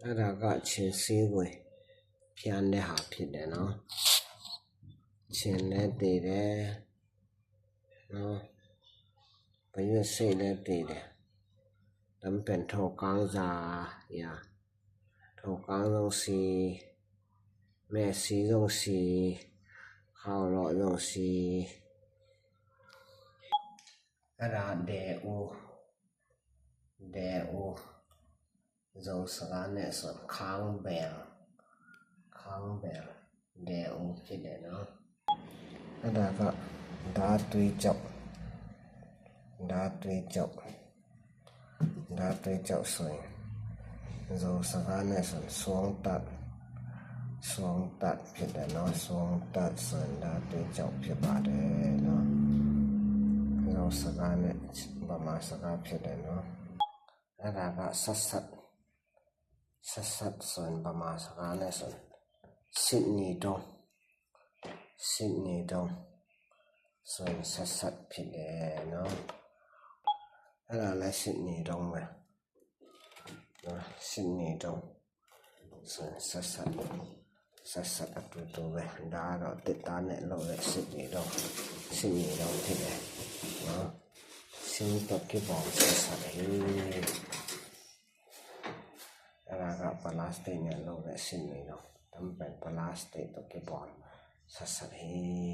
အဲ့ဒါကချင်းစေးကိုဖျန်းတဲ့ဟာဖြစ်တယ်နော်ချင်းလည်းတည်တယ်နော်ဘရွက်စိတ်လည်းတည်တယ်တမ်းเป็นโทกังซาอย่าโทกังต้องสีแม่สีต้องสีข้าวหล่อต้องสีအဲ့ဒါဒဲဦးဇုံစကားနဲ့ဆိုခေါင်းဘယ်ဒဲဦးဖြစ်တယ်နော်အဲ့ဒါကဓာသွေးကြောက်ဆိုရင်ဇုံစကားနဲ့ဆိုဆွမ်းတတ်ဖြစ်တယ်နော်ဆွမ်းတတ်ဆိုရင်ဓာသွေးကြောက်ဖြစ်ပါတယ်နော်ဇုံစကားနဲ့ဗမာစကားဖြစ်တယ်နော်အဲ့ဒါကဆက်ဆိုရင်ဗမာစကားနဲ့ဆိုစစ်နေတော့ဆိုရင်ဆက်ဖြစ်တယ်နော်အဲ့ဒါလည်းစစ်နေတော့ပဲနော်စစ်နေတော့ဆိုရင်ဆက်အတူတူပဲဒါတော့တစ်သားနဲ့လောက်တဲ့စစ်နေတော့ဖြစ်တယ်နော်စင်းတော့ကပေါ်ဆက်ဟေးအဲ့ဒါကပလတ်စတစ်နဲ့လောက်တဲ့စစ်နေတော့တမ်းเป็นပလတ်စတစ်တော့ကပေါ်ဆက်ဟေး